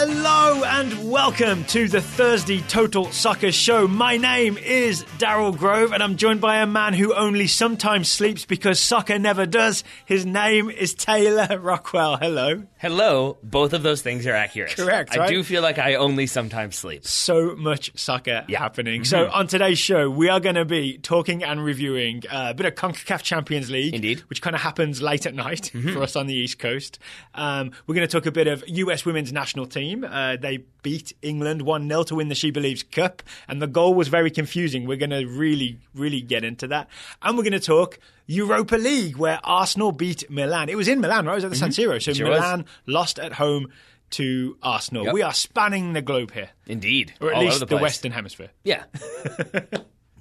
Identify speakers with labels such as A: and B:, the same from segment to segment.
A: Hello and welcome to the Thursday Total Soccer Show. My name is Daryl Grove and I'm joined by a man who only sometimes sleeps because soccer never does. His name is Taylor Rockwell. Hello.
B: Hello. Both of those things are accurate.
A: Correct, right?
B: I do feel like I only sometimes sleep.
A: So much soccer happening. So on today's show, we are going to be talking and reviewing a bit of Concacaf Champions League.
B: Indeed.
A: Which kind of happens late at night for us on the East Coast. We're going to talk a bit of US Women's National Team. They beat England 1-0 to win the She Believes Cup, and the goal was very confusing. We're going to really get into that. And we're going to talk Europa League, where Arsenal beat Milan. It was in Milan, right? It was at the San Siro. So
B: Sure
A: Milan lost at home to Arsenal.
B: Yep.
A: We are spanning the globe here.
B: Indeed.
A: Or at
B: All
A: least
B: over
A: the
B: place.
A: Western Hemisphere.
B: Yeah.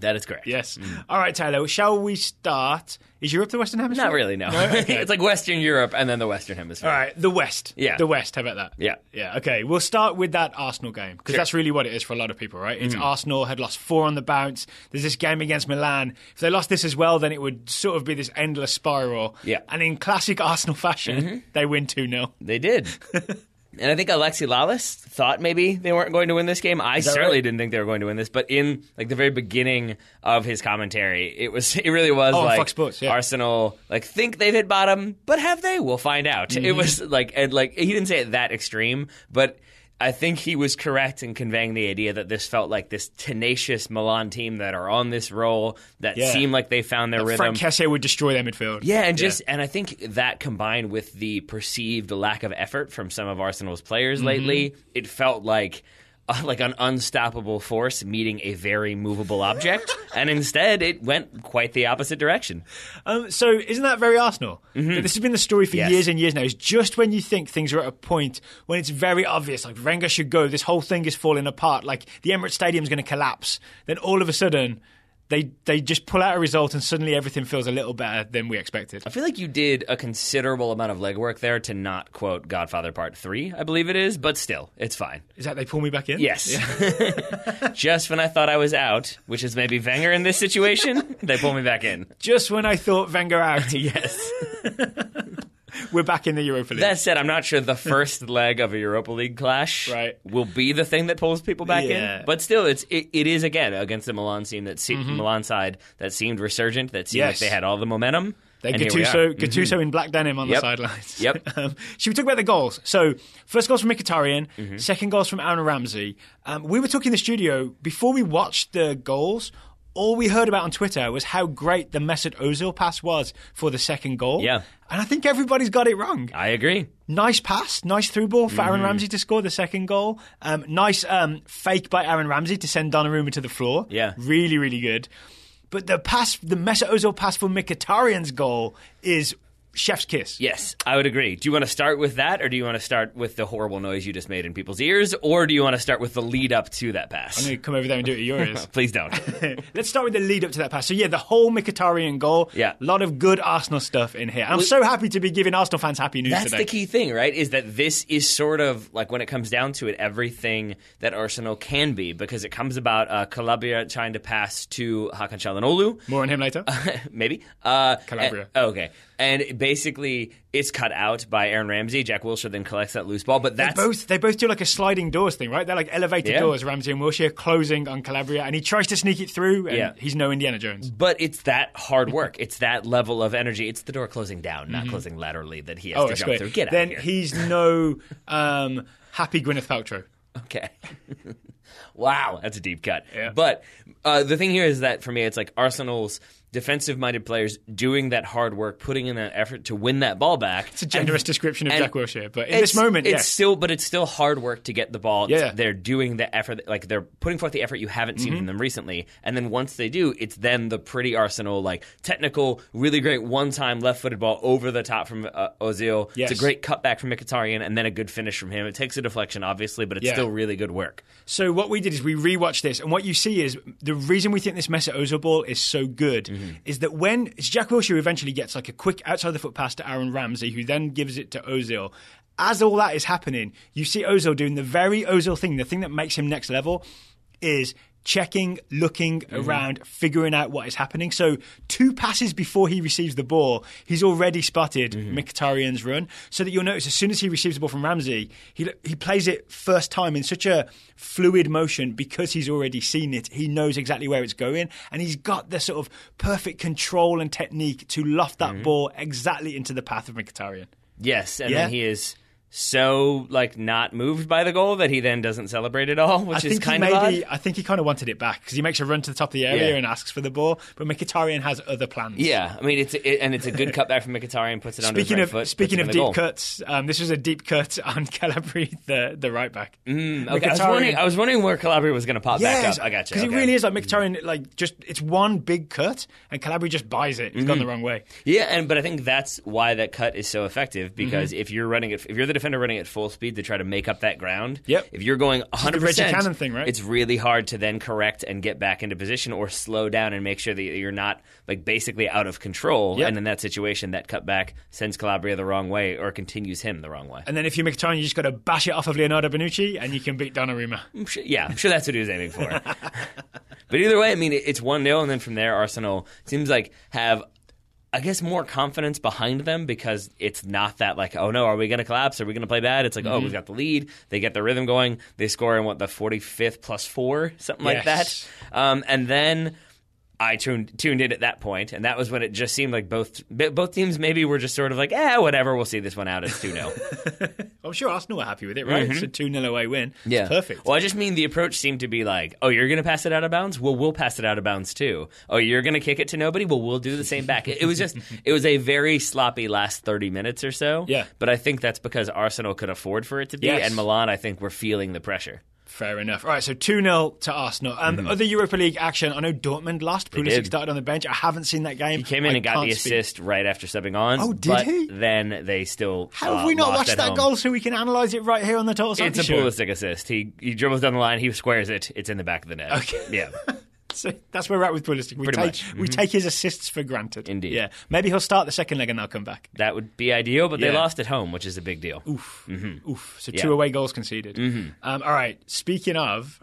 B: That is correct.
A: Yes. All right, Taylor, shall we start? Is Europe the Western Hemisphere?
B: Not really, no.
A: Okay.
B: It's like Western Europe and then the Western Hemisphere.
A: All right, the West.
B: Yeah.
A: The West, how about that?
B: Yeah.
A: Yeah, okay. We'll start with that Arsenal game, because that's really what it is for a lot of people, right? It's Arsenal had lost 4 on the bounce. There's this game against Milan. If they lost this as well, then it would sort of be this endless spiral.
B: Yeah.
A: And in classic Arsenal fashion, they win 2-0.
B: They did. And I think Alexi Lalas thought maybe they weren't going to win this game. I certainly didn't think they were going to win this. But in like the very beginning of his commentary, it really was like
A: Fox Sports, yeah.
B: Arsenal think they've hit bottom, but have they? We'll find out. It was like he didn't say it that extreme, but I think he was correct in conveying the idea that this felt like this tenacious Milan team that are on this roll that seem like they found their rhythm.
A: Frank Kessie would destroy their midfield.
B: Yeah, and I think that combined with the perceived lack of effort from some of Arsenal's players lately, it felt like an unstoppable force meeting a very movable object, and instead it went quite the opposite direction.
A: So isn't that very Arsenal? This has been the story for years and years now. It's just when you think things are at a point when it's very obvious, like Wenger should go, this whole thing is falling apart, like the Emirates Stadium's going to collapse, then all of a sudden they just pull out a result and suddenly everything feels a little better than we expected.
B: I feel like you did a considerable amount of legwork there to not quote Godfather Part 3, I believe it is, but still, it's fine.
A: Is that they pull me back in?
B: Yes. Yeah. Just when I thought I was out, which is maybe Wenger in this situation, they pull me back in.
A: Just when I thought Wenger out.
B: Yes.
A: We're back in the Europa League.
B: That said, I'm not sure the first leg of a Europa League clash will be the thing that pulls people back in. But still, it is again against the Milan team Milan side that seemed resurgent, that seemed like they had all the momentum.
A: Gattuso in black denim on the sidelines.
B: Yep.
A: Should we talk about the goals? So, first goal's from Mkhitaryan, second goal's from Aaron Ramsey. We were talking in the studio before we watched the goals. All we heard about on Twitter was how great the Mesut Ozil pass was for the second goal.
B: Yeah.
A: And I think everybody's got it wrong.
B: I agree.
A: Nice pass, nice through ball for Aaron Ramsey to score the second goal. Nice fake by Aaron Ramsey to send Donnarumma to the floor.
B: Yeah.
A: Really, really good. But the Mesut Ozil pass for Mkhitaryan's goal is chef's kiss.
B: Yes, I would agree. Do you want to start with that, or do you want to start with the horrible noise you just made in people's ears, or do you want to start with the lead up to that pass?
A: I'm going to come over there and do it at your ears.
B: Please don't.
A: Let's start with the lead up to that pass. So the whole Mkhitaryan goal.
B: Yeah.
A: A lot of good Arsenal stuff in here. I'm so happy to be giving Arsenal fans happy news
B: That's
A: today.
B: the key thing, right? Is that this is sort of like, when it comes down to it, everything that Arsenal can be, because it comes about Calabria trying to pass to Hakan Çalhanoğlu.
A: More on him later.
B: Maybe.
A: Calabria.
B: Okay. And basically, it's cut out by Aaron Ramsey. Jack Wilshere then collects that loose ball. But
A: they both do like a sliding doors thing, right? They're like elevated doors, Ramsey and Wilshere, closing on Calabria, and he tries to sneak it through, and he's no Indiana Jones.
B: But it's that hard work. It's that level of energy. It's the door closing down, not closing laterally, that he has to jump through. Get out
A: then
B: of here.
A: He's no happy Gwyneth Paltrow.
B: Okay. Wow, that's a deep cut.
A: Yeah.
B: But the thing here is that, for me, it's like Arsenal's defensive-minded players doing that hard work, putting in that effort to win that ball back.
A: It's a generous description of Jack Wilshere, but in this moment,
B: it's still hard work to get the ball.
A: Yeah.
B: They're doing the effort, like they're putting forth the effort you haven't seen from them recently, and then once they do, it's then the pretty Arsenal, like technical, really great one-time left-footed ball over the top from Ozil.
A: Yes.
B: It's a great cutback from Mkhitaryan, and then a good finish from him. It takes a deflection, obviously, but it's still really good work.
A: So what we did is we rewatched this, and what you see is the reason we think this Mesut Ozil ball is so good is that when it's Jack Wilshere who eventually gets like a quick outside the foot pass to Aaron Ramsey, who then gives it to Ozil. As all that is happening, you see Ozil doing the very Ozil thing, the thing that makes him next level is checking, looking around, figuring out what is happening. So 2 passes before he receives the ball, he's already spotted Mkhitaryan's run. So that you'll notice as soon as he receives the ball from Ramsey, he plays it first time in such a fluid motion because he's already seen it. He knows exactly where it's going, and he's got the sort of perfect control and technique to loft that ball exactly into the path of Mkhitaryan.
B: Yes, and then he is so not moved by the goal that he then doesn't celebrate at all, which is kind of odd.
A: I think he kind of wanted it back because he makes a run to the top of the area and asks for the ball, but Mkhitaryan has other plans.
B: Yeah, I mean it's a good cutback from Mkhitaryan, puts it under his right foot.
A: Speaking of deep cuts, this was a deep cut on Calabria, the right back.
B: Okay, I was wondering where Calabria was going to pop back up. I got you.
A: Because it really is like Mkhitaryan, just it's one big cut and Calabria just buys it. He's gone the wrong way.
B: Yeah, but I think that's why that cut is so effective because if you're the defender running at full speed to try to make up that ground.
A: Yep.
B: If you're going 100%,
A: the Reggie Cannon thing, right?
B: It's really hard to then correct and get back into position or slow down and make sure that you're not basically out of control. Yep. And in that situation, that cutback sends Calabria the wrong way or continues him the wrong way.
A: And then if you're Mkhitaryan, you just got to bash it off of Leonardo Bonucci and you can beat Donnarumma.
B: I'm sure that's what he was aiming for. But either way, I mean, it's 1-0, and then from there, Arsenal seems have, I guess, more confidence behind them because it's not that oh no, are we going to collapse? Are we going to play bad? It's oh, we've got the lead. They get the rhythm going. They score in the 45th plus 4, something like that. And then I tuned in at that point, and that was when it just seemed like both teams maybe were just sort of whatever, we'll see this one out. It's 2-0.
A: I'm sure Arsenal were happy with it, right? It's a 2-0 away win. Yeah. It's perfect.
B: Well, I just mean the approach seemed to be oh, you're going to pass it out of bounds? Well, we'll pass it out of bounds too. Oh, you're going to kick it to nobody? Well, we'll do the same back. It was a very sloppy last 30 minutes or so.
A: Yeah.
B: But I think that's because Arsenal could afford for it to be, and Milan, I think, were feeling the pressure.
A: Fair enough. All right, so 2-0 to Arsenal. Other Europa League action, I know Dortmund lost. Pulisic started on the bench. I haven't seen that game.
B: He came in and got the assist right after subbing on.
A: Oh, did he?
B: Then they still
A: How have we not watched that goal so we can analyse it right here on the Total Soccer Show?
B: It's a Pulisic assist. He dribbles down the line, he squares it, it's in the back of the net.
A: Okay.
B: Yeah.
A: So that's where we're at with Pulisic. We take his assists for granted.
B: Indeed.
A: Yeah. Maybe he'll start the second leg and they'll come back.
B: That would be ideal, but they lost at home, which is a big deal.
A: Oof. So 2 away goals conceded. All right. Speaking of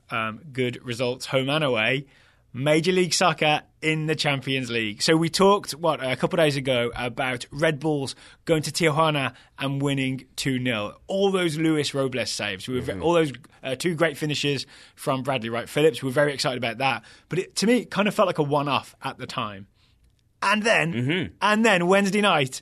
A: good results, home and away, Major League Soccer in the Champions League. So we talked, a couple of days ago about Red Bulls going to Tijuana and winning 2-0. All those Luis Robles saves. All those 2 great finishes from Bradley Wright Phillips. We were very excited about that. But to me, it kind of felt like a one-off at the time. And then Wednesday night,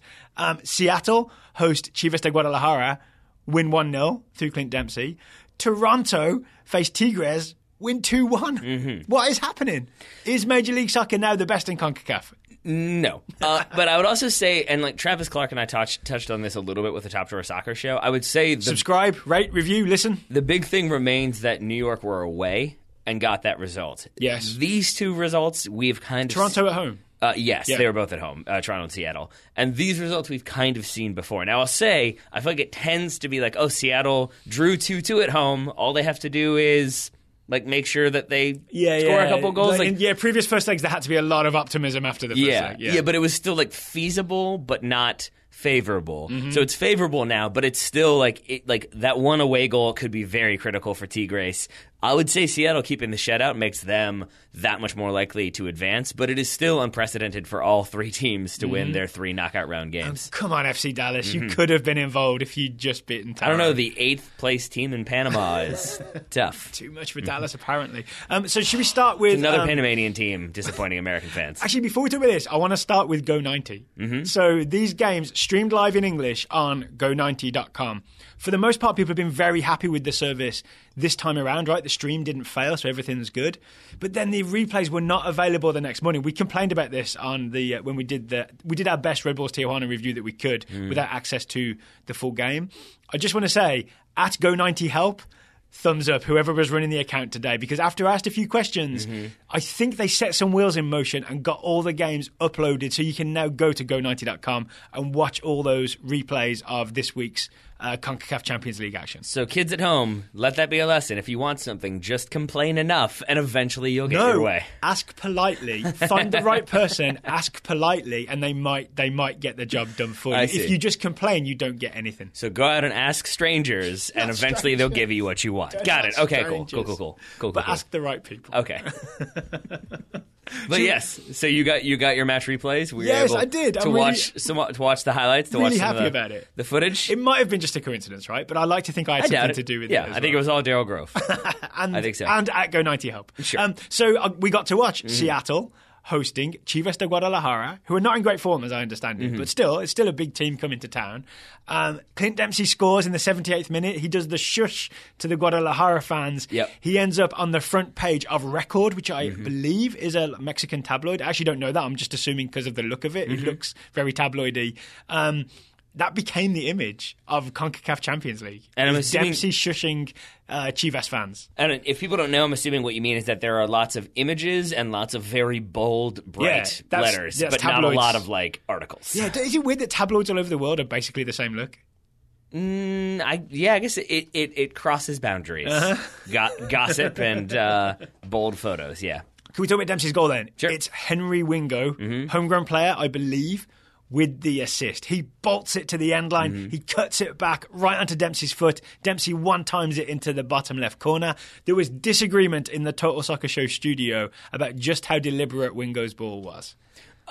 A: Seattle host Chivas de Guadalajara, win 1-0 through Clint Dempsey. Toronto face Tigres, win 2-1. What is happening? Is Major League Soccer now the best in CONCACAF?
B: No. But I would also say, and Travis Clark and I touched on this a little bit with the Top Drawer Soccer Show, I would say...
A: Subscribe, rate, review, listen.
B: The big thing remains that New York were away and got that result.
A: Yes.
B: These 2 results, we've kind of...
A: Toronto at home.
B: Yes, they were both at home, Toronto and Seattle. And these results we've kind of seen before. Now, I'll say, I feel like it tends to be Seattle drew 2-2 at home. All they have to do is... make sure that they score a couple goals.
A: Previous first legs, there had to be a lot of optimism after the first leg.
B: Yeah, but it was still feasible, but not favorable. So it's favorable now, but it's still that one away goal could be very critical for Tigres. I would say Seattle keeping the shutout makes them that much more likely to advance, but it is still unprecedented for all 3 teams to win their 3 knockout round games.
A: Come on, FC Dallas. You could have been involved if you'd just beaten Toro.
B: I don't know. The 8th place team in Panama is tough.
A: Too much for Dallas, apparently. So should we start with...
B: Another Panamanian team disappointing American fans.
A: Actually, before we talk about this, I want to start with Go90. So these games streamed live in English on Go90.com. For the most part, people have been very happy with the service this time around, right? The stream didn't fail, so everything's good. But then the replays were not available the next morning. We complained about this on when we did our best Red Bulls Tijuana review that we could without access to the full game. I just want to say, at Go90 Help, thumbs up, whoever was running the account today, because after I asked a few questions, I think they set some wheels in motion and got all the games uploaded, so you can now go to go90.com and watch all those replays of this week's CONCACAF Champions League action.
B: So kids at home, let that be a lesson. If you want something, just complain enough, and eventually you'll get your way.
A: Ask politely. Find the right person, ask politely, and they might get the job done for you. If you just complain, you don't get anything.
B: So go out and ask strangers, and eventually they'll give you what you want. Got it. Okay, cool.
A: But ask the right people.
B: Okay. But yes, so you got your match replays.
A: Yes, I did.
B: To watch the highlights. To
A: really
B: watch
A: happy about it.
B: The footage.
A: It might have been just a coincidence, right? But I like to think I had something to do with it.
B: Yeah, I think it was all Daryl Grove.
A: I
B: think so.
A: And at Go 90 Help.
B: Sure.
A: So we got to watch Seattle hosting Chivas de Guadalajara, who are not in great form, as I understand it, but still, it's still a big team coming to town. Clint Dempsey scores in the 78th minute. He does the shush to the Guadalajara fans.
B: Yep.
A: He ends up on the front page of Record, which I believe is a Mexican tabloid. I actually don't know that. I'm just assuming because of the look of it. It looks very tabloidy. That became the image of CONCACAF Champions League.
B: And I'm assuming
A: Dempsey shushing Chivas fans.
B: And if people don't know, I'm assuming what you mean is that there are lots of images and lots of very bold, bright letters, but
A: tabloids.
B: not a lot of articles.
A: Yeah, is it weird that tabloids all over the world are basically the same look?
B: I guess it crosses boundaries. Gossip and bold photos, yeah.
A: Can we talk about Dempsey's goal then?
B: Sure.
A: It's Henry Wingo, homegrown player, I believe, with the assist. He bolts it to the end line. He cuts it back right onto Dempsey's foot. Dempsey one-times it into the bottom left corner. There was disagreement in the Total Soccer Show studio about just how deliberate Wingo's ball was.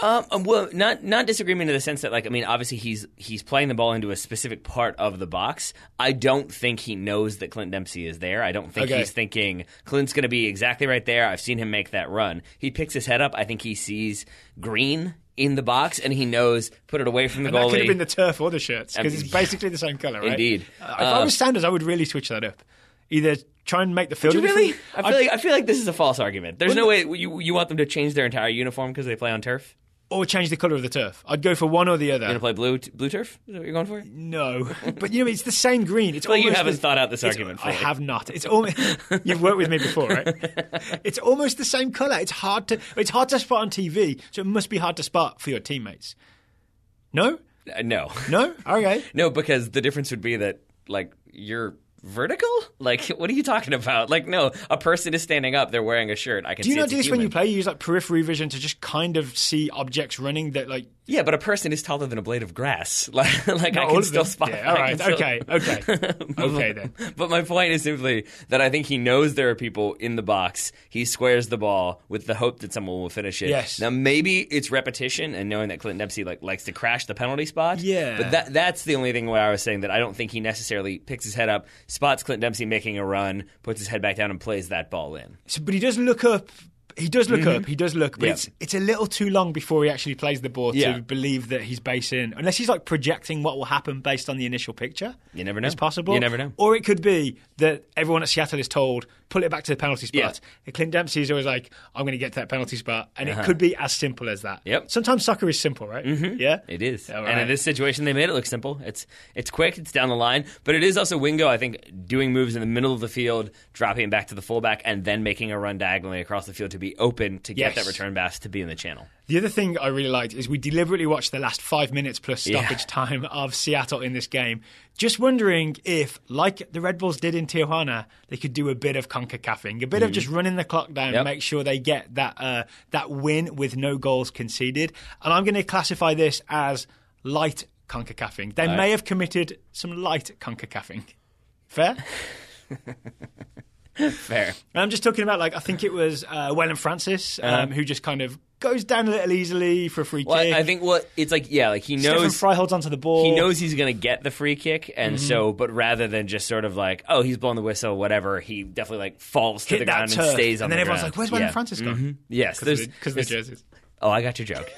B: Well, not disagreement in the sense that, obviously he's playing the ball into a specific part of the box. I don't think he knows that Clint Dempsey is there. I don't think he's thinking Clint's going to be exactly right there. I've seen him make that run. He picks his head up. I think he sees green in the box, and he knows, put it away from the goalie.
A: That could have been the turf or the shirts, because it's basically the same colour, right?
B: Indeed.
A: If I was Sanders, I would really switch that up. Either try and make the field.
B: Would you really? I feel like this is a false argument. There's no way you want them to change their entire uniform because they play on turf?
A: Or change the colour of the turf. I'd go for one or the other.
B: You're going to play blue turf? Is that what you're going for?
A: No. But, it's the same green. It's
B: you haven't thought out this argument fully.
A: I have not. It's almost, you've worked with me before, right? It's almost the same colour. It's hard to spot on TV, so it must be hard to spot for your teammates. No?
B: No.
A: No? Okay.
B: No, because the difference would be that, you're vertical? What are you talking about? No, a person is standing up. They're wearing a shirt. I can see.
A: Do you not do this when you play? You use periphery vision to just kind of see objects running that
B: Yeah, but a person is taller than a blade of grass. I can still spot.
A: Yeah, all right. Okay. Okay then.
B: But my point is simply that I think he knows there are people in the box. He squares the ball with the hope that someone will finish it.
A: Yes.
B: Now maybe it's repetition and knowing that Clint Dempsey likes to crash the penalty spot.
A: Yeah.
B: But that's the only thing where I was saying that I don't think he necessarily picks his head up, spots Clint Dempsey making a run, puts his head back down, and plays that ball in.
A: But he does look up. He does look, but it's a little too long before he actually plays the ball to believe that he's basing, unless he's projecting what will happen based on the initial picture.
B: You never know.
A: It's possible.
B: You never know.
A: Or it could be that everyone at Seattle is told, pull it back to the penalty spot. And Clint Dempsey is always like, I'm going to get to that penalty spot. And it could be as simple as that.
B: Yep.
A: Sometimes soccer is simple, right? Yeah?
B: It is.
A: Right.
B: And in this situation, they made it look simple. It's quick, it's down the line. But it is also Wingo, I think, doing moves in the middle of the field, dropping it back to the fullback, and then making a run diagonally across the field to be open to get that return pass to be in the channel.
A: The other thing I really liked is we deliberately watched the last 5 minutes plus stoppage time of Seattle in this game. Just wondering if, like the Red Bulls did in Tijuana, they could do a bit of CONCACAFing, a bit of just running the clock down and make sure they get that win with no goals conceded. And I'm going to classify this as light CONCACAFing. They may have committed some light CONCACAFing. Fair?
B: Fair.
A: And I'm just talking about, I think it was Waylon Francis, who just kind of goes down a little easily for a free kick.
B: I think it's he knows.
A: Stephen Fry holds onto the ball.
B: He knows he's going to get the free kick, and but rather than just sort of he's blowing the whistle, whatever, he definitely falls to the ground and stays on the ground.
A: And then everyone's like, where's Waylon Francis gone?
B: Yes.
A: Because of the jerseys.
B: Oh, I got your joke.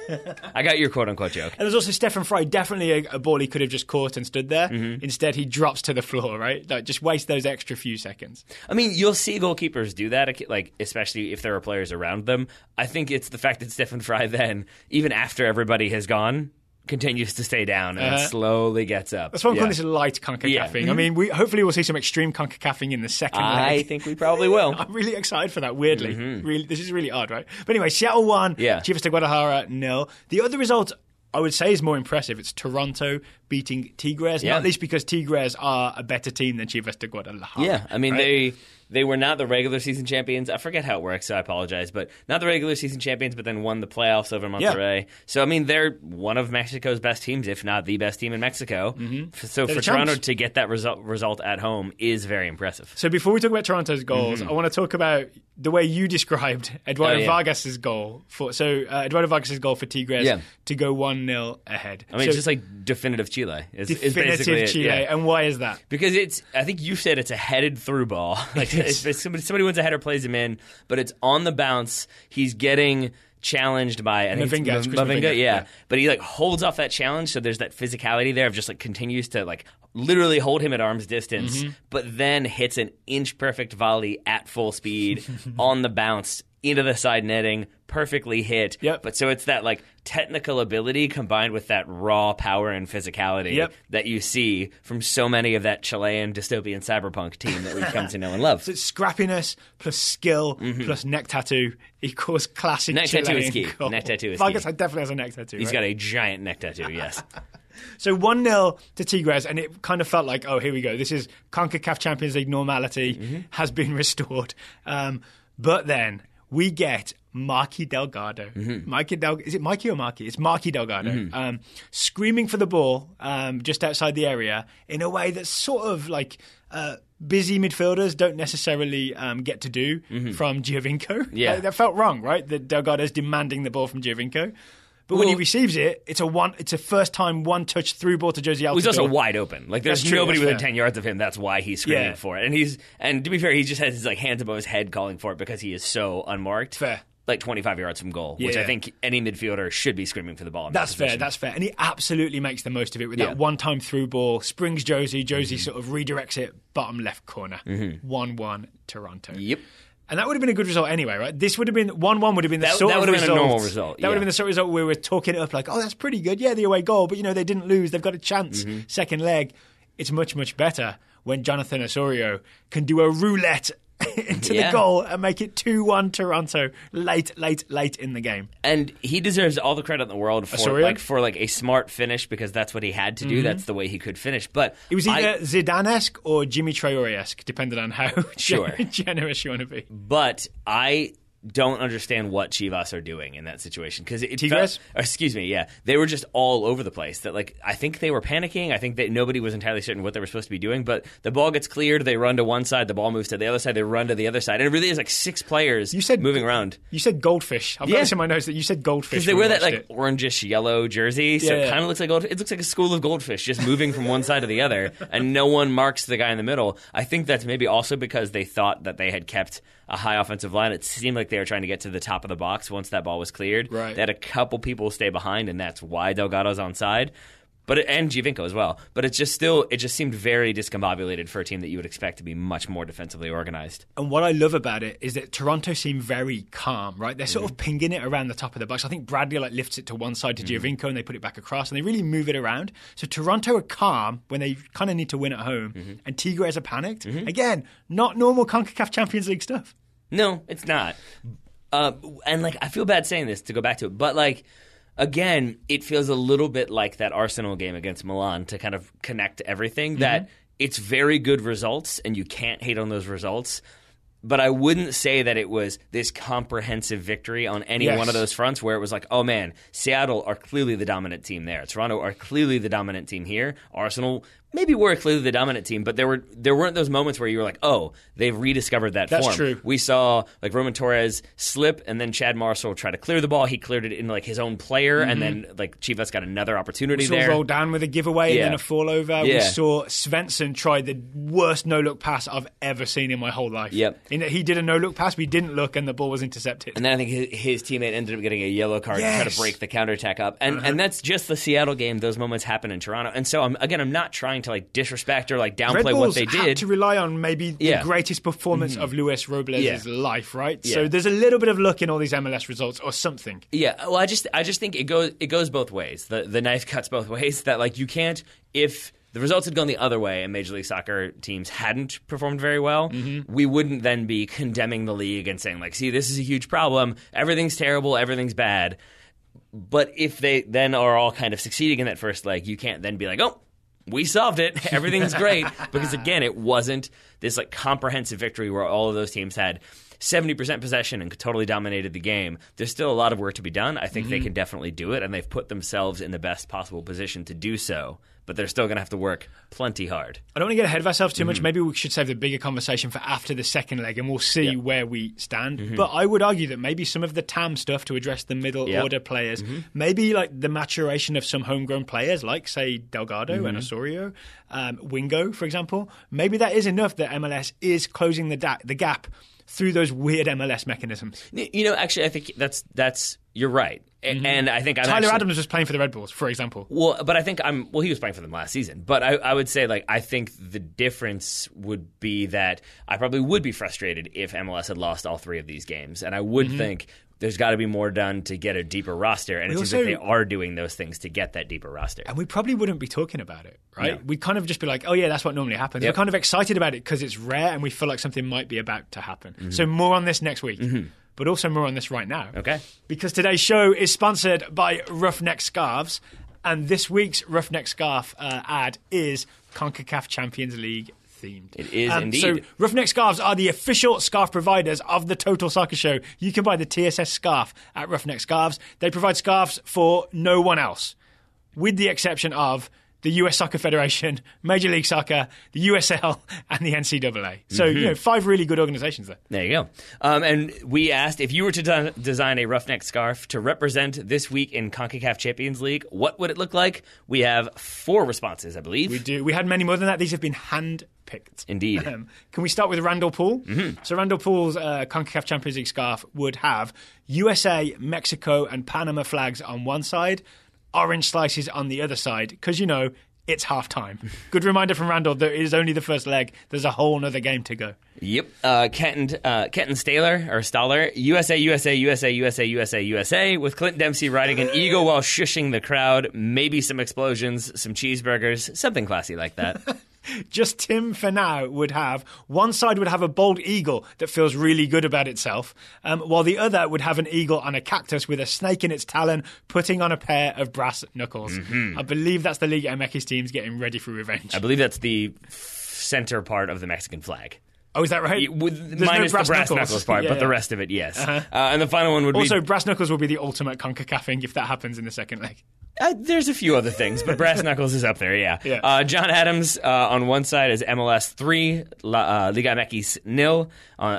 B: I got your quote-unquote joke.
A: And there's also Stephen Fry, definitely a ball he could have just caught and stood there. Instead, he drops to the floor, right? Just waste those extra few seconds.
B: I mean, you'll see goalkeepers do that, especially if there are players around them. I think it's the fact that Stephen Fry then, even after everybody has gone, continues to stay down and slowly gets up.
A: That's why I'm calling this light CONCACAFing. I mean, hopefully we'll see some extreme CONCACAFing in the second leg.
B: I think we probably will.
A: I'm really excited for that, weirdly. Really, this is really odd, right? But anyway, Seattle won. Chivas de Guadalajara, 0. The other result I would say is more impressive. It's Toronto beating Tigres, not least because Tigres are a better team than Chivas de Guadalajara.
B: Yeah, I mean,
A: right?
B: They were not the regular season champions. I forget how it works, so I apologize. But not the regular season champions, but then won the playoffs over Monterrey. Yeah. So, I mean, they're one of Mexico's best teams, if not the best team in Mexico. Mm-hmm. So for Toronto to get that result at home is very impressive.
A: So before we talk about Toronto's goals, I want to talk about the way you described Eduardo Vargas' goal. Eduardo Vargas' goal for Tigres to go 1-0 ahead.
B: I mean, it's just like definitive Chile.
A: Definitive Chile.
B: Yeah.
A: And why is that?
B: Because I think you said it's a headed through ball. Like if somebody wins a header, plays him in, but it's on the bounce. He's getting challenged by Mavinga, yeah. But he like holds off that challenge, so there's that physicality there of just like continues to like literally hold him at arm's distance, but then hits an inch perfect volley at full speed on the bounce into the side netting, perfectly hit.
A: Yep.
B: But so it's that like technical ability combined with that raw power and physicality that you see from so many of that Chilean dystopian cyberpunk team that we've come to know and love.
A: So it's scrappiness plus skill plus neck tattoo equals classic
B: neck
A: Chilean
B: tattoo is key.
A: goal.
B: Neck tattoo is
A: Vargas
B: key.
A: definitely has a neck tattoo.
B: He's got a giant neck tattoo, yes.
A: So 1-0 to Tigres, and it kind of felt like, oh, here we go. This is Concacaf Champions League normality has been restored. But then we get Marky Delgado. Is it Mikey or Marky? It's Marky Delgado. Screaming for the ball just outside the area in a way that's sort of like busy midfielders don't necessarily get to do from Giovinco.
B: Yeah.
A: That felt wrong, right? That Delgado's demanding the ball from Giovinco. But when he receives it, it's a first time one touch through ball to Josie Altidore.
B: He's also wide open. Like there's nobody within 10 yards of him. That's why he's screaming for it. And to be fair, he just has his like hands above his head calling for it because he is so unmarked.
A: Fair.
B: Like 25 yards from goal, which I think any midfielder should be screaming for the ball.
A: That's fair. And he absolutely makes the most of it with that one-time through ball, springs Josie. Josie sort of redirects it, bottom left corner. 1-1 Toronto.
B: Yep.
A: And that would have been a good result anyway, right? This would have been 1-1 would have been the sort of result. That would have been a normal result. That would have been the sort of result where we were talking it up like, oh, that's pretty good. Yeah, the away goal, but they didn't lose. They've got a chance. Second leg. It's much, much better when Jonathan Osorio can do a roulette into the goal and make it 2-1 Toronto late in the game.
B: And he deserves all the credit in the world for a smart finish because that's what he had to do. That's the way he could finish. But
A: it was either Zidane-esque or Jimmy Traore-esque, depending on how generous you want to be.
B: But I don't understand what Chivas are doing in that situation because
A: Tigres?
B: They were just all over the place. That like I think they were panicking. I think that nobody was entirely certain what they were supposed to be doing. But the ball gets cleared, they run to one side, the ball moves to the other side, they run to the other side, and it really is like six players moving around.
A: You said goldfish. I've got this in my notes that you said goldfish
B: because they wear that like orangish yellow jersey, so it kind of looks like goldfish. It looks like a school of goldfish just moving from one side to the other, and no one marks the guy in the middle. I think that's maybe also because they thought that they had kept a high offensive line. It seemed like they were trying to get to the top of the box once that ball was cleared.
A: Right.
B: They had a couple people stay behind, and that's why Delgado's onside. And Giovinco as well. But it just seemed very discombobulated for a team that you would expect to be much more defensively organized.
A: And what I love about it is that Toronto seem very calm, right? They're sort of pinging it around the top of the box. I think Bradley lifts it to one side to Giovinco and they put it back across and they really move it around. So Toronto are calm when they kind of need to win at home and Tigres are panicked. Again, not normal CONCACAF Champions League stuff.
B: No, it's not. And I feel bad saying this to go back to it, but again, it feels a little bit like that Arsenal game against Milan to kind of connect everything, that it's very good results and you can't hate on those results. But I wouldn't say that it was this comprehensive victory on any one of those fronts where it was like, oh man, Seattle are clearly the dominant team there. Toronto are clearly the dominant team here. Arsenal maybe were clearly the dominant team, but there weren't those moments where you were like, oh, they've rediscovered that form.
A: That's true.
B: We saw Roman Torres slip, and then Chad Marshall try to clear the ball. He cleared it into his own player, and then Chivas got another opportunity there.
A: We saw roll down with a giveaway and then a fall over. We saw Svensson try the worst no-look pass I've ever seen in my whole life.
B: Yep.
A: In that he did a no-look pass, but he didn't look, and the ball was intercepted.
B: And then I think his teammate ended up getting a yellow card to try to break the counterattack up. And that's just the Seattle game. Those moments happen in Toronto. And so, I'm not trying to disrespect or downplay what they did.
A: Had to rely on maybe the greatest performance of Luis Robles' life, right? So there's a little bit of luck in all these MLS results or something.
B: Yeah, well, I just think it goes both ways. The knife cuts both ways. That you can't, if the results had gone the other way and Major League Soccer teams hadn't performed very well, we wouldn't then be condemning the league and saying see, this is a huge problem. Everything's terrible. Everything's bad. But if they then are all kind of succeeding in that first leg, you can't then be like, oh, we solved it. Everything's great. Because, again, it wasn't this like comprehensive victory where all of those teams had 70% possession and totally dominated the game. There's still a lot of work to be done. I think they can definitely do it, and they've put themselves in the best possible position to do so. But they're still going to have to work plenty hard.
A: I don't want to get ahead of ourselves too much. Maybe we should save the bigger conversation for after the second leg, and we'll see where we stand. But I would argue that maybe some of the TAM stuff to address the middle order players, maybe like the maturation of some homegrown players, like, say, Delgado and Osorio, Wingo, for example, maybe that is enough that MLS is closing the gap through those weird MLS mechanisms.
B: Actually, I think that's you're right. And I think
A: Tyler Adams was playing for the Red Bulls, for example.
B: Well, but I think he was playing for them last season. But I would say, like, I think the difference would be that I probably would be frustrated if MLS had lost all 3 of these games. And I would think there's got to be more done to get a deeper roster. And it seems like they are doing those things to get that deeper roster.
A: And we probably wouldn't be talking about it, right?
B: No.
A: We'd kind of just be like, oh, yeah, that's what normally happens. We're kind of excited about it because it's rare and we feel like something might be about to happen. So more on this next week. But also more on this right now.
B: Okay.
A: Because today's show is sponsored by Roughneck Scarves. And this week's Roughneck Scarf ad is Concacaf Champions League themed.
B: It is indeed.
A: So Roughneck Scarves are the official scarf providers of the Total Soccer Show. You can buy the TSS scarf at Roughneck Scarves. They provide scarves for no one else, with the exception of the US Soccer Federation, Major League Soccer, the USL, and the NCAA. So, 5 really good organizations there.
B: There you go. And we asked, if you were to design a roughneck scarf to represent this week in CONCACAF Champions League, what would it look like? We have 4 responses, I believe.
A: We do. We had many more than that. These have been hand-picked.
B: Indeed.
A: Can we start with Randall Poole? So Randall Poole's CONCACAF Champions League scarf would have USA, Mexico, and Panama flags on one side, orange slices on the other side, because, it's half-time. Good reminder from Randall that it is only the first leg. There's a whole other game to go.
B: Yep. Kenton Staller, USA, USA, USA, USA, USA, USA, with Clint Dempsey riding an eagle while shushing the crowd, maybe some explosions, some cheeseburgers, something classy like that.
A: Just Tim for now would have one side would have a bald eagle that feels really good about itself, while the other would have an eagle on a cactus with a snake in its talon putting on a pair of brass knuckles. I believe that's the Liga MX teams getting ready for revenge.
B: I believe that's the center part of the Mexican flag.
A: Oh, is that right?
B: Minus the brass knuckles part, but the rest of it, yes. And the final one would be...
A: Also, brass knuckles will be the ultimate CONCACAFing if that happens in the second leg.
B: There's a few other things, but brass knuckles is up there, yeah. John Adams on one side is MLS 3, Liga MX 0.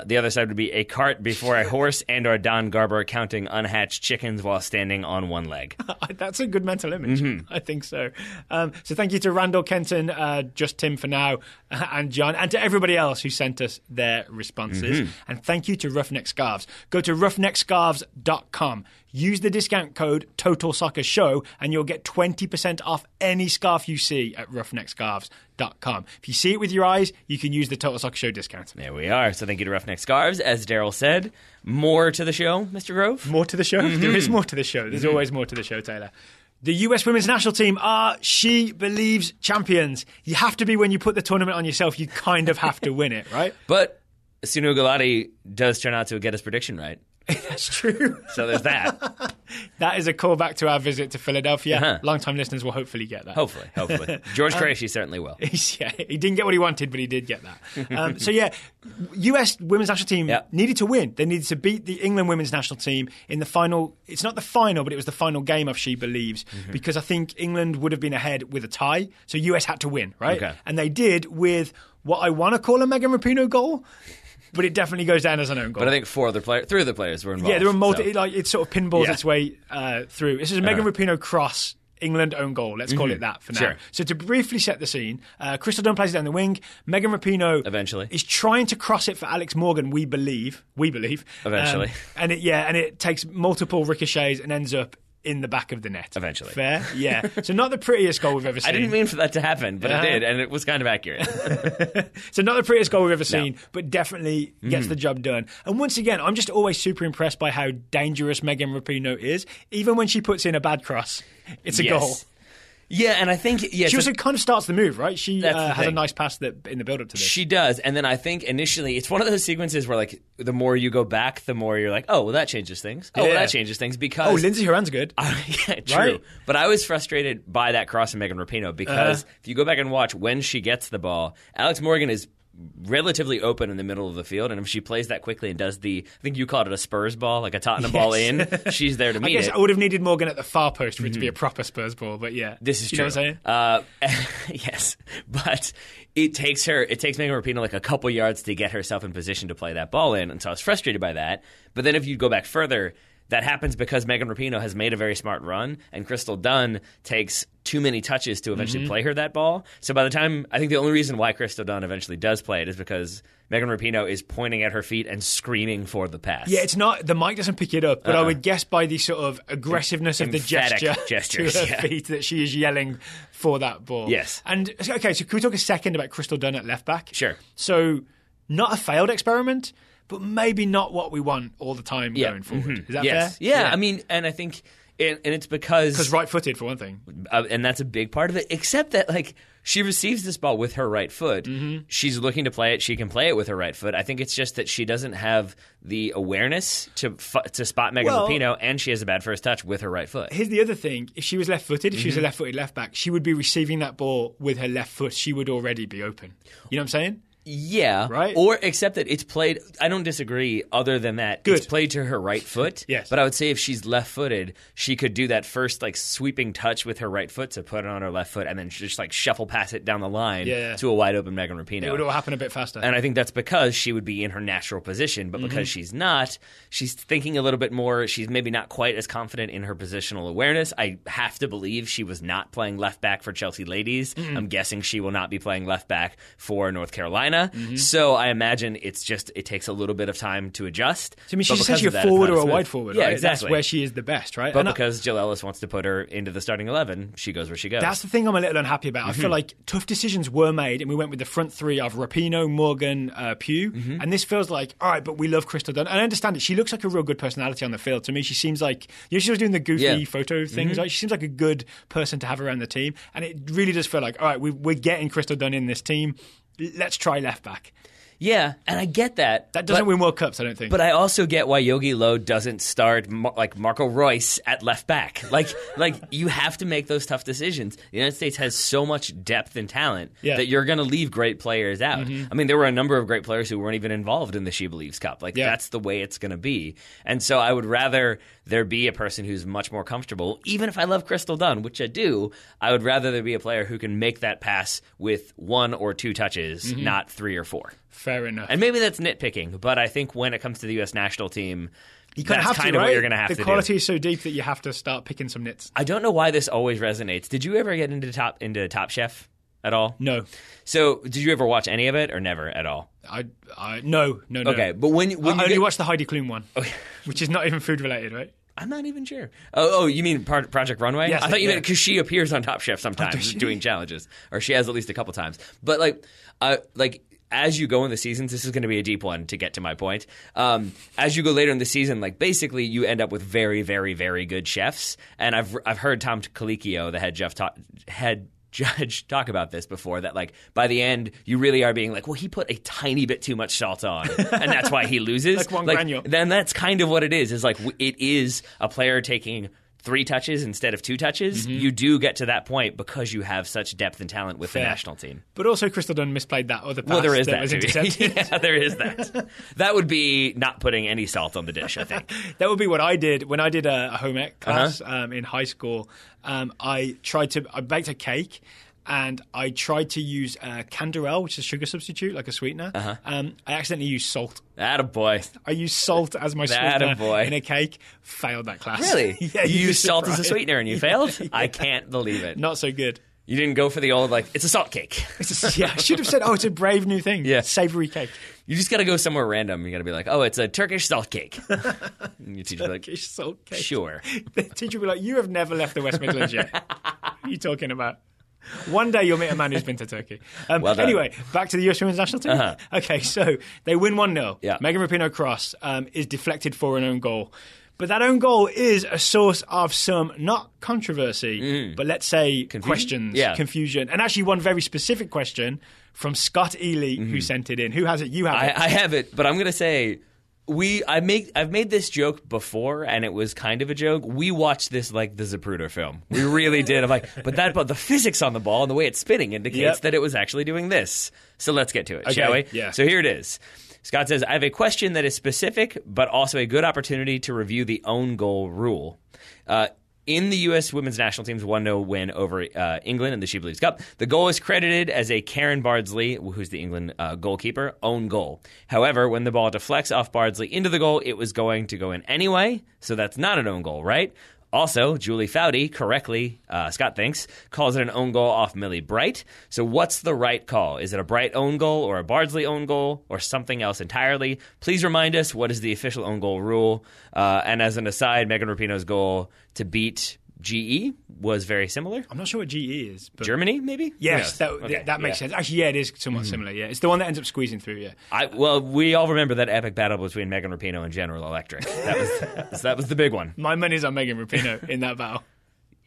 B: The other side would be a cart before a horse and or Don Garber counting unhatched chickens while standing on one leg.
A: That's a good mental image. I think so. So thank you to Randall, Kenton, just Tim for now, and John, and to everybody else who sent us their responses. And thank you to Roughneck Scarves. Go to roughneckscarves.com. Use the discount code TOTALSoccerShow and you'll get 20% off any scarf you see at roughneckscarves.com. If you see it with your eyes, you can use the Total Soccer Show discount.
B: There we are. So thank you to Roughneck Scarves. As Daryl said, more to the show, Mr. Grove?
A: More to the show? There is more to the show. There's always more to the show, Taylor. The US women's national team are She Believes champions. You have to be when you put the tournament on yourself. You kind of have to win it, right?
B: But Sunu Galati does turn out to get his prediction right.
A: That's true.
B: So there's that.
A: That is a callback to our visit to Philadelphia. Long-time listeners will hopefully get that.
B: Hopefully. George Krejci certainly will.
A: He didn't get what he wanted, but he did get that. US women's national team needed to win. They needed to beat the England women's national team in the final. It's not the final, but it was the final game of She Believes, because I think England would have been ahead with a tie. So US had to win, right?
B: Okay.
A: And they did with what I want to call a Megan Rapinoe goal. But it definitely goes down as an own goal.
B: But I think 3 other players were involved.
A: Yeah, there were multiple. It sort of pinballs its way through. This is a Megan Rapinoe cross, England own goal. Let's call it that for now.
B: Sure.
A: So to briefly set the scene, Crystal Dunn plays it down the wing. Megan Rapinoe
B: eventually
A: is trying to cross it for Alex Morgan. We believe.
B: Eventually,
A: and it takes multiple ricochets and ends up in the back of the net.
B: Eventually.
A: Fair? Yeah. So not the prettiest goal we've ever seen.
B: I didn't mean for that to happen, but it did, and it was kind of accurate.
A: So not the prettiest goal we've ever seen, but definitely gets the job done. And once again, I'm just always super impressed by how dangerous Megan Rapinoe is. Even when she puts in a bad cross, it's a goal.
B: Yeah, and I think
A: she also kind of starts the move, right? She has a nice pass that in the build up to this.
B: She does, and then I think initially it's one of those sequences where like the more you go back, the more you're like, oh, well, that changes things. Oh, well, that changes things because
A: Lindsay Horan's good.
B: Yeah, true.
A: Right?
B: But I was frustrated by that cross of Megan Rapinoe because if you go back and watch when she gets the ball, Alex Morgan is relatively open in the middle of the field, and if she plays that quickly and does I think you called it a Spurs ball, like a Tottenham ball in, she's there to meet it.
A: I guess I would have needed Morgan at the far post for it to be a proper Spurs ball, but yeah.
B: This is true.
A: You know what I'm
B: saying? Yes, but it takes Megan Rapinoe like a couple yards to get herself in position to play that ball in, and so I was frustrated by that. But then if you go back further, that happens because Megan Rapinoe has made a very smart run, and Crystal Dunn takes too many touches to eventually play her that ball. So by the time, I think the only reason why Crystal Dunn eventually does play it is because Megan Rapinoe is pointing at her feet and screaming for the pass.
A: Yeah, it's not, the mic doesn't pick it up, but I would guess by the sort of aggressiveness of the gestures to her feet that she is yelling for that ball.
B: Yes.
A: And, okay, so can we talk a second about Crystal Dunn at left back?
B: Sure.
A: So, not a failed experiment, but maybe not what we want all the time going forward. Is that fair?
B: Yeah, I mean, and I think, and it's because
A: right-footed for one thing,
B: and that's a big part of it. Except that, like, she receives this ball with her right foot. She's looking to play it. She can play it with her right foot. I think it's just that she doesn't have the awareness to spot Megan Rapinoe, and she has a bad first touch with her right foot.
A: Here's the other thing: if she was left-footed, if she was a left-footed left back, she would be receiving that ball with her left foot. She would already be open. You know what I'm saying?
B: Yeah.
A: Right?
B: Or except that it's played, I don't disagree other than that.
A: Good.
B: It's played to her right foot.
A: Yes.
B: But I would say if she's left-footed, she could do that first like sweeping touch with her right foot to put it on her left foot and then just like shuffle pass it down the line to a wide open Megan Rapinoe.
A: It would all happen a bit faster.
B: And I think that's because she would be in her natural position. But because she's not, she's thinking a little bit more. She's maybe not quite as confident in her positional awareness. I have to believe she was not playing left back for Chelsea ladies. I'm guessing she will not be playing left back for North Carolina. So I imagine it takes a little bit of time to adjust.
A: So, I mean, she's essentially a forward or a wide forward, right?
B: Yeah, exactly.
A: That's where she is the best, right?
B: But because Jill Ellis wants to put her into the starting 11, she goes where she goes.
A: That's the thing I'm a little unhappy about. I feel like tough decisions were made, and we went with the front three of Rapinoe, Morgan, Pugh, and this feels like, all right, but we love Crystal Dunn. And I understand it. She looks like a real good personality on the field. To me, she seems like, she was doing the goofy photo things, right? She seems like a good person to have around the team, and it really does feel like, all right, we're getting Crystal Dunn in this team. Let's try left back.
B: Yeah, and I get that.
A: That doesn't win World Cups, I don't think.
B: But I also get why Yogi Low doesn't start like Marco Reus at left back. Like you have to make those tough decisions. The United States has so much depth and talent that you're going to leave great players out. I mean, there were a number of great players who weren't even involved in the She Believes Cup. That's the way it's going to be. And so I would rather there be a person who's much more comfortable. Even if I love Crystal Dunn, which I do, I would rather there be a player who can make that pass with 1 or 2 touches, not 3 or 4.
A: Fair enough.
B: And maybe that's nitpicking, but I think when it comes to the U.S. national team,
A: that's kind of
B: what you're going to have to do.
A: The quality is so deep that you have to start picking some nits.
B: I don't know why this always resonates. Did you ever get into Top Chef at all?
A: No.
B: So did you ever watch any of it or never at all?
A: No.
B: Okay, but when you
A: only watched the Heidi Klum one, which is not even food related, right?
B: I'm not even sure. Oh, you mean Project Runway?
A: Yes,
B: I thought you meant because she appears on Top Chef sometimes doing challenges, or she has at least a couple times. But as you go in the seasons, this is going to be a deep one to get to my point. As you go later in the season, basically you end up with very, very, very good chefs. And I've heard Tom Colicchio, the head judge, talk about this before, that by the end you really are being well, he put a tiny bit too much salt on, and that's why he loses.
A: Juan Granio.
B: Then that's kind of what it is. It is a player taking 3 touches instead of 2 touches. You do get to that point because you have such depth and talent with the national team.
A: But also Crystal Dunn misplayed that other pass.
B: Well, there is that
A: was
B: too.
A: intercepted.
B: Yeah, there is that. That would be not putting any salt on the dish, I think.
A: That would be what I did when I did a home ec class in high school. I baked a cake. And I tried to use Canderel, which is a sugar substitute, like a sweetener. I accidentally used salt.
B: Attaboy.
A: I used salt as my sweetener in a cake. Failed that class.
B: Really?
A: Yeah,
B: you used salt as a sweetener and you failed? Yeah. I can't believe it.
A: Not so good.
B: You didn't go for the old, it's a salt cake.
A: I should have said, it's a brave new thing.
B: Yeah.
A: Savory cake.
B: You just got to go somewhere random. You got to be it's a Turkish salt cake. And your teacher's
A: Turkish salt cake.
B: Sure.
A: The teacher will be you have never left the West Midlands yet. What are you talking about? One day you'll meet a man who's been to Turkey. Anyway, back to the US Women's National Team. Okay, so they win 1-0.
B: Yeah.
A: Megan Rapinoe cross is deflected for an own goal. But that own goal is a source of some, not controversy, but let's say questions, confusion. And actually one very specific question from Scott Ely, who sent it in. Who has it? You have it.
B: I have it, but I'm going to say... I've made this joke before, and it was kind of a joke. We watched this like the Zapruder film. We really did. I'm like, but the physics on the ball and the way it's spinning indicates that it was actually doing this. So let's get to it, shall we?
A: Yeah.
B: So here it is. Scott says, I have a question that is specific, but also a good opportunity to review the own goal rule. In the U.S. women's national team's 1-0 win over England in the She Believes Cup, the goal is credited as a Karen Bardsley, who's the England goalkeeper, own goal. However, when the ball deflects off Bardsley into the goal, it was going to go in anyway, so that's not an own goal, right? Also, Julie Foudy, correctly, Scott thinks, calls it an own goal off Millie Bright. So what's the right call? Is it a Bright own goal or a Bardsley own goal or something else entirely? Please remind us, what is the official own goal rule? And as an aside, Megan Rapinoe's goal to beat GE was very similar.
A: I'm not sure what GE is. But
B: Germany, maybe?
A: Yes, that makes sense. Actually, yeah, it is somewhat similar, yeah. It's the one that ends up squeezing through, yeah.
B: Well, we all remember that epic battle between Megan Rapinoe and General Electric. That was the big one.
A: My money's on Megan Rapinoe in that battle.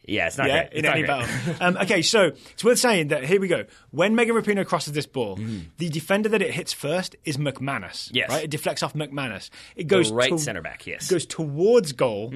B: Yeah, it's not great.
A: In any battle. Okay, so it's worth saying that, here we go. When Megan Rapinoe crosses this ball, the defender that it hits first is McManus.
B: Yes.
A: Right? It deflects off McManus. It goes
B: the right centre back, yes.
A: It goes towards goal.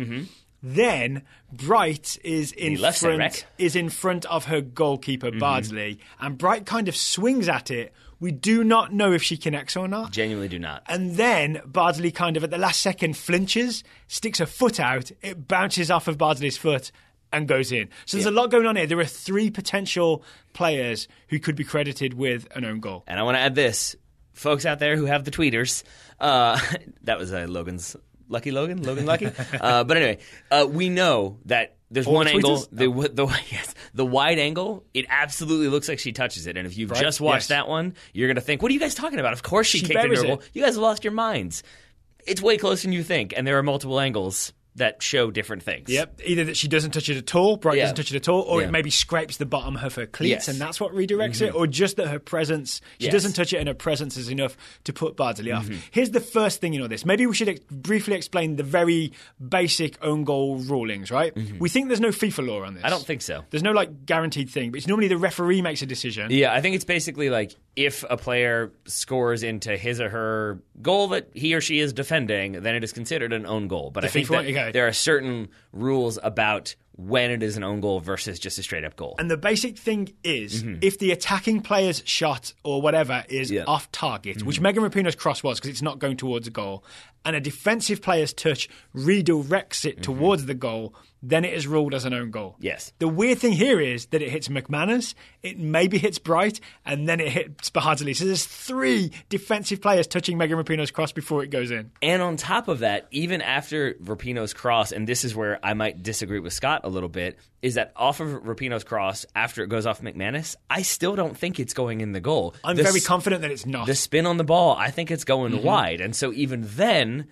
A: Then Bright is in front of her goalkeeper, Bardsley, and Bright kind of swings at it. We do not know if she connects or not.
B: Genuinely do not.
A: And then Bardsley kind of at the last second flinches, sticks her foot out, it bounces off of Bardsley's foot and goes in. So there's a lot going on here. There are 3 potential players who could be credited with an own goal.
B: And I want to add this. Folks out there who have the tweeters, that was Logan's... Logan Lucky. But anyway, we know that there's one angle, the wide angle, it absolutely looks like she touches it. And if you've just watched that one, you're going to think, what are you guys talking about? Of course she kicked into her goal. You guys have lost your minds. It's way closer than you think, and there are multiple angles that show different things.
A: Yep. Either that she doesn't touch it at all, Bright doesn't touch it at all, or it maybe scrapes the bottom of her cleats and that's what redirects it, or just that her presence, she doesn't touch it and her presence is enough to put Bardsley off. Here's the first thing this. Maybe we should briefly explain the very basic own goal rulings, right? We think there's no FIFA law on this.
B: I don't think so.
A: There's no guaranteed thing, but it's normally the referee makes a decision.
B: Yeah, I think it's basically if a player scores into his or her goal that he or she is defending, then it is considered an own goal. But I think that there are certain rules about when it is an own goal versus just a straight-up goal.
A: And the basic thing is, if the attacking player's shot or whatever is off target, which Megan Rapinoe's cross was because it's not going towards a goal, and a defensive player's touch redirects it towards the goal, then it is ruled as an own goal.
B: Yes.
A: The weird thing here is that it hits McManus, it maybe hits Bright, and then it hits Bardsley. So there's 3 defensive players touching Megan Rapinoe's cross before it goes in.
B: And on top of that, even after Rapinoe's cross, and this is where I might disagree with Scott a little bit, is that off of Rapinoe's cross, after it goes off McManus, I still don't think it's going in the goal.
A: I'm very confident that it's not.
B: The spin on the ball, I think it's going wide. And so even then,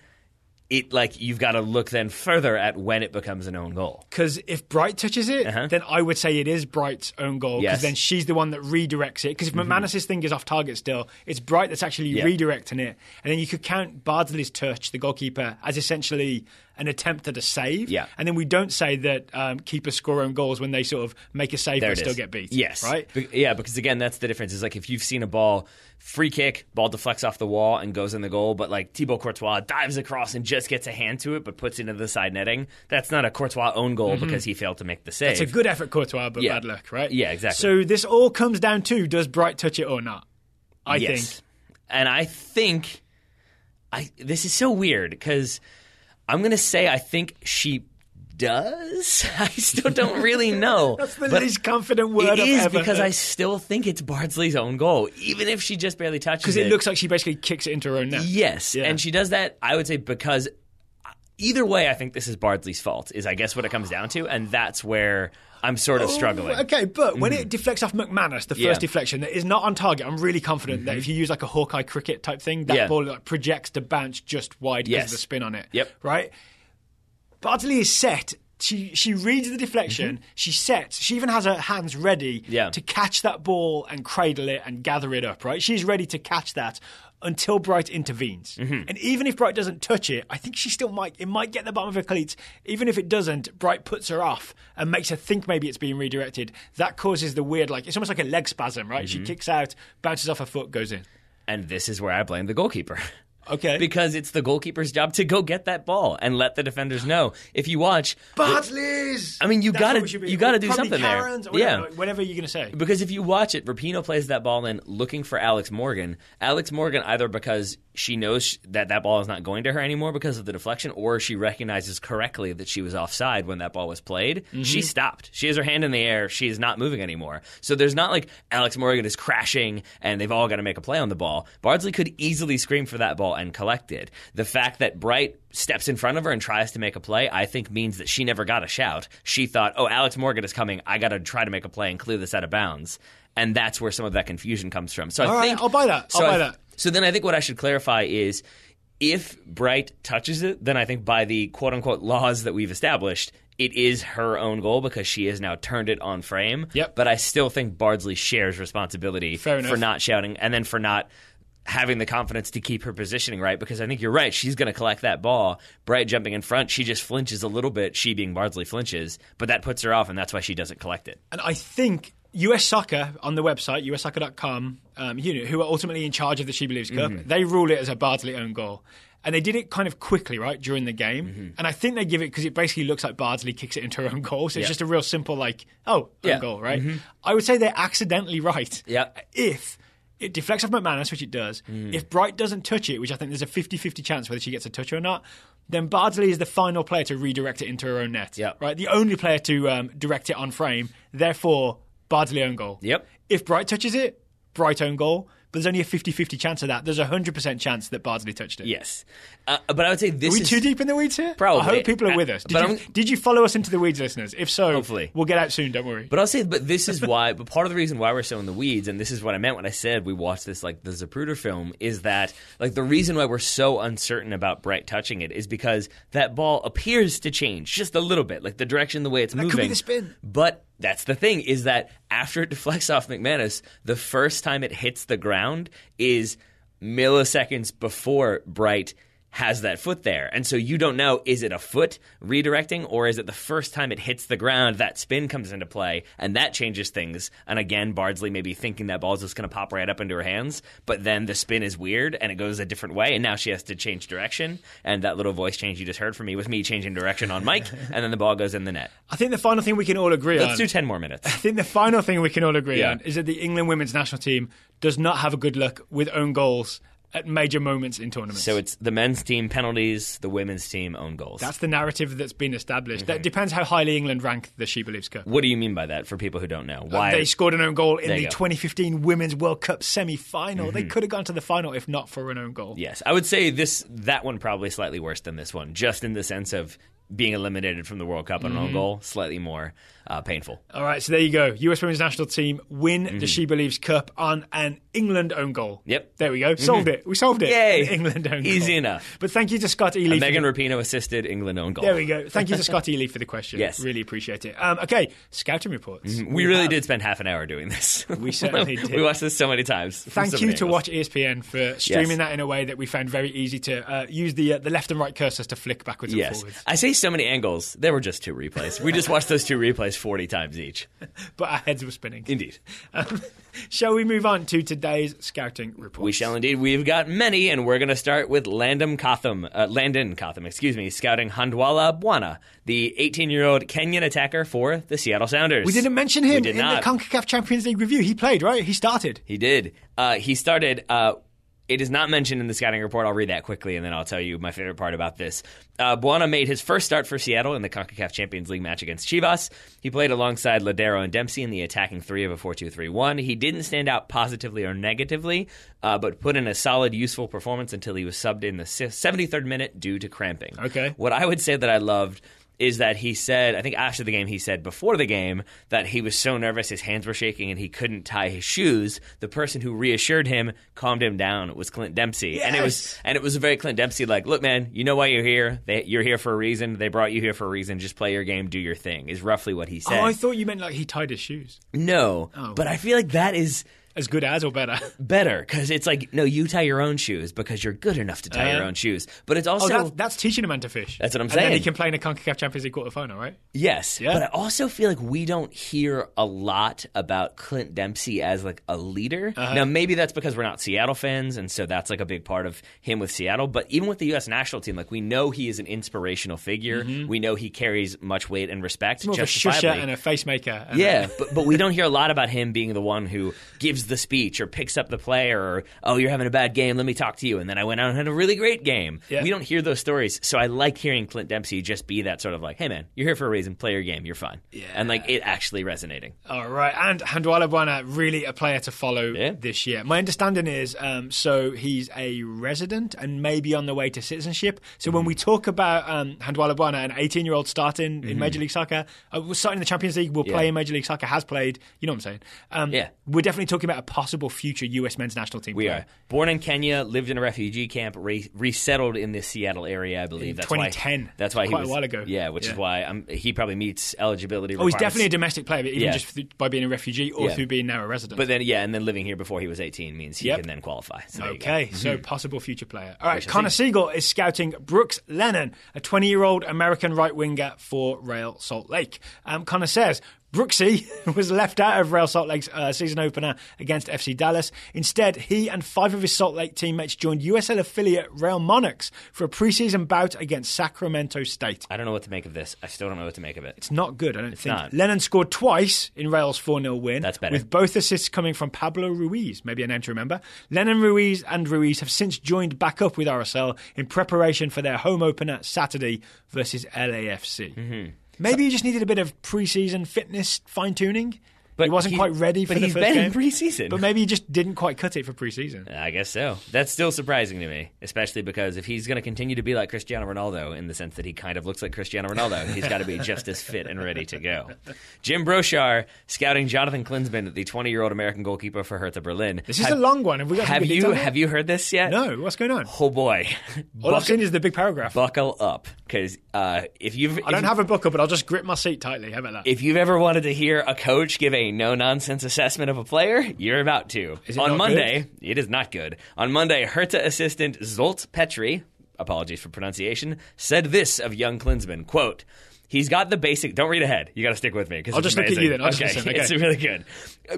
B: you've got to look then further at when it becomes an own goal.
A: Because if Bright touches it, then I would say it is Bright's own goal, because then she's the one that redirects it. Because if McManus's thing is off target still, it's Bright that's actually redirecting it. And then you could count Bardsley's touch, the goalkeeper, as essentially an attempt at a save.
B: Yeah.
A: And then we don't say that keepers score own goals when they sort of make a save but still get beat.
B: Yes.
A: Right?
B: Yeah, because again, that's the difference. Is if you've seen a ball, free kick, ball deflects off the wall and goes in the goal, but Thibaut Courtois dives across and just gets a hand to it but puts it into the side netting, that's not a Courtois own goal because he failed to make the save.
A: It's a good effort, Courtois, but bad luck, right?
B: Yeah, exactly.
A: So this all comes down to, does Bright touch it or not? I think.
B: And I think... this is so weird because... I'm going to say I think she does. I still don't really know.
A: That's the least confident word I've ever heard.
B: Because I still think it's Bardsley's own goal, even if she just barely touches it.
A: Because it looks like she basically kicks it into her own net.
B: Yes, and she does that, I would say, because either way I think this is Bardsley's fault, is I guess what it comes down to, and that's where I'm sort of struggling.
A: Okay, but when it deflects off McManus, the first deflection that is not on target, I'm really confident that if you use a Hawkeye cricket type thing, that ball projects to bounce just wide because of the spin on it.
B: Yep.
A: Right? Bardsley is set. She reads the deflection. She sets. She even has her hands ready to catch that ball and cradle it and gather it up. Right? She's ready to catch that. until Bright intervenes. And even if Bright doesn't touch it, I think she still might get the bottom of her cleats. Even if it doesn't, Bright puts her off and makes her think maybe it's being redirected. That causes the weird, it's almost like a leg spasm, right? She kicks out, bounces off her foot, goes in.
B: And this is where I blame the goalkeeper.
A: Okay.
B: Because it's the goalkeeper's job to go get that ball and let the defenders know. If you watch,
A: Bartley's.
B: I mean, you got to do something
A: Karen's,
B: there.
A: Whatever, whatever you're going to say.
B: Because if you watch it, Rapinoe plays that ball in looking for Alex Morgan. Alex Morgan, either because she knows that ball is not going to her anymore because of the deflection, or she recognizes correctly that she was offside when that ball was played. She stopped. She has her hand in the air. She is not moving anymore. So there's not like Alex Morgan is crashing and they've all got to make a play on the ball. Bardsley could easily scream for that ball and collect it. The fact that Bright steps in front of her and tries to make a play, I think means that she never got a shout. She thought, oh, Alex Morgan is coming. I got to try to make a play and clear this out of bounds. And that's where some of that confusion comes from. So I think
A: I'll buy that. I'll buy that.
B: So then I think what I should clarify is if Bright touches it, then I think by the quote-unquote laws that we've established, it is her own goal because she has now turned it on frame.
A: Yep.
B: But I still think Bardsley shares responsibility for not shouting and then for not having the confidence to keep her positioning right, because I think you're right. She's going to collect that ball. Bright jumping in front, she just flinches a little bit. She, being Bardsley, flinches, but that puts her off, and that's why she doesn't collect it.
A: And I think US Soccer on the website, ussoccer.com, who are ultimately in charge of the She Believes Cup, they rule it as a Bardsley own goal. And they did it kind of quickly, right, during the game. And I think they give it because it basically looks like Bardsley kicks it into her own goal. So it's just a real simple, own goal, right? I would say they're accidentally right.
B: Yeah.
A: If it deflects off McManus, which it does. If Bright doesn't touch it, which I think there's a 50-50 chance whether she gets a touch or not, then Bardsley is the final player to redirect it into her own net.
B: Yep.
A: Right? The only player to direct it on frame. Therefore, Bardsley own goal.
B: Yep.
A: If Bright touches it, Bright own goal. But there's only a 50-50 chance of that. There's a 100% chance that Bardsley touched it.
B: Yes. But I would say this
A: Are we too deep in the weeds here?
B: Probably.
A: I hope people are with us. Did you follow us into the weeds, listeners? If so,
B: hopefully.
A: We'll get out soon, don't worry.
B: But I'll say, this is why, but part of the reason why we're so in the weeds, and this is what I meant when I said we watched this, the Zapruder film, is that, the reason why we're so uncertain about Bright touching it is because that ball appears to change just a little bit, the direction, the way it's moving.
A: That could be the spin.
B: But that's the thing, is that after it deflects off McManus, the first time it hits the ground is milliseconds before Bright has that foot there. And so you don't know, is it a foot redirecting, or is it the first time it hits the ground, that spin comes into play, and that changes things. And again, Bardsley may be thinking that ball's just going to pop right up into her hands, but then the spin is weird, and it goes a different way, and now she has to change direction. And that little voice change you just heard from me was me changing direction on mic, and then the ball goes in the net.
A: I think the final thing we can all agree on...
B: Let's do 10 more minutes.
A: I think the final thing we can all agree on is that the England women's national team does not have a good luck with own goals at major moments in tournaments.
B: So it's the men's team penalties, the women's team own goals.
A: That's the narrative that's been established. That depends how highly England rank the She Believes Cup.
B: What do you mean by that, for people who don't know? Why
A: they scored an own goal in the 2015 Women's World Cup semi-final. They could have gone to the final if not for an own goal.
B: Yes, I would say that one probably slightly worse than this one, just in the sense of being eliminated from the World Cup on an own goal, slightly more painful.
A: All right, so there you go. US Women's National Team win the She Believes Cup on an England own goal.
B: Yep.
A: There we go. Solved it. We solved it.
B: Yay.
A: An England own goal.
B: Easy enough.
A: But thank you to Scott Ely.
B: Megan Rapinoe assisted England own goal.
A: There we go. Thank you to Scott Ely for the question.
B: Yes.
A: Really appreciate it. Okay, scouting reports.
B: We really did spend half an hour doing this.
A: We certainly did.
B: We watched this so many times.
A: Thank you to Watch ESPN for streaming that in a way that we found very easy to use the left and right cursors to flick backwards and forwards.
B: I say so many angles. There were just 2 replays. We just watched those 2 replays 40 times each.
A: But our heads were spinning.
B: Indeed.
A: Shall we move on to today's scouting report?
B: We shall indeed. We've got many, and we're going to start with Landon Cotham, scouting Handwala Bwana, the 18-year-old Kenyan attacker for the Seattle Sounders.
A: We didn't mention him in the Concacaf Champions League review. He played, right? He started.
B: He did. He started... It is not mentioned in the scouting report. I'll read that quickly, and then I'll tell you my favorite part about this. Bwana made his first start for Seattle in the Concacaf Champions League match against Chivas. He played alongside Ladero and Dempsey in the attacking 3 of a 4-2-3-1. He didn't stand out positively or negatively, but put in a solid, useful performance until he was subbed in the 73rd minute due to cramping.
A: Okay.
B: What I would say that I loved is that he said, I think after the game, he said before the game that he was so nervous, his hands were shaking, and he couldn't tie his shoes. The person who reassured him, calmed him down, was Clint Dempsey.
A: Yes.
B: And it was a very Clint Dempsey, look, man, you know why you're here. You're here for a reason. They brought you here for a reason. Just play your game, do your thing, is roughly what he said.
A: Oh, I thought you meant he tied his shoes.
B: No, but I feel like that is...
A: As good as or better?
B: Better, because it's like, no, you tie your own shoes because you're good enough to tie your own shoes. But it's also...
A: that's teaching a man to fish.
B: That's what I'm saying.
A: And then he can play in a CONCACAF Champions League quarterfinal, right?
B: Yes.
A: Yeah.
B: But I also feel like we don't hear a lot about Clint Dempsey as like a leader. Now, maybe that's because we're not Seattle fans, and so that's like a big part of him with Seattle. But even with the U.S. national team, like we know he is an inspirational figure. We know he carries much weight and respect.
A: More of a shusher and a facemaker.
B: Yeah, but we don't hear a lot about him being the one who gives the speech or picks up the player or, oh, you're having a bad game, let me talk to you. And then I went out and had a really great game. Yeah. We don't hear those stories. So I like hearing Clint Dempsey just be that sort of like, hey, man, you're here for a reason, play your game, you're fine. Yeah. And like it actually resonating. All right.
A: And Handwala Bwana, really a player to follow this year. My understanding is, so he's a resident and maybe on the way to citizenship. So when we talk about Handwala Bwana, an 18-year-old starting in Major League Soccer, starting in the Champions League, will play in Major League Soccer, has played, you know what I'm saying? We're definitely talking about a possible future U.S. men's national team player.
B: We are. Born in Kenya, lived in a refugee camp, resettled in the Seattle area, I believe.
A: That's 2010.
B: That's why he was...
A: Quite a while ago.
B: Yeah, which is why he probably meets eligibility
A: requirements.
B: He's
A: definitely a domestic player, but even just by being a refugee or through being now a resident.
B: But then, and then living here before he was 18 means he can then qualify. So
A: okay, so possible future player. All right, Connor Siegel is scouting Brooks Lennon, a 20-year-old American right winger for Real Salt Lake. Connor says, Brooksy was left out of Real Salt Lake's season opener against FC Dallas. Instead, he and 5 of his Salt Lake teammates joined USL affiliate Real Monarchs for a preseason bout against Sacramento State.
B: I don't know what to make of this. I still don't know what to make of it.
A: It's not good, I don't think. Not. Lennon scored twice in Real's 4-0 win.
B: That's better.
A: With both assists coming from Pablo Ruiz, maybe a name to remember. Lennon, Ruiz have since joined back up with RSL in preparation for their home opener Saturday versus LAFC. Maybe he just needed a bit of pre-season fitness fine-tuning. But he wasn't quite ready for the first game.
B: But he's been in pre-season.
A: But maybe he just didn't quite cut it for pre-season.
B: I guess so. That's still surprising to me, especially because if he's going to continue to be like Cristiano Ronaldo in the sense that he kind of looks like Cristiano Ronaldo, he's got to be just as fit and ready to go. Jim Brochar scouting Jonathan Klinsmann, the 20-year-old American goalkeeper for Hertha Berlin.
A: This is a long one. Have we got
B: have you heard this yet?
A: No. What's going on?
B: Oh, boy.
A: All I've seen is the big paragraph.
B: Buckle up. Because I
A: don't have a buckle, but I'll just grip my seat tightly. How about that?
B: If you've ever wanted to hear a coach give a no-nonsense assessment of a player, you're about to. On Monday, it is not good. On Monday, Hertha assistant Zsolt Petri, apologies for pronunciation, said this of young Klinsmann, quote, he's got the basic... Don't read ahead. You got to stick with me.
A: I'll just look at you then.
B: Okay. It's really good.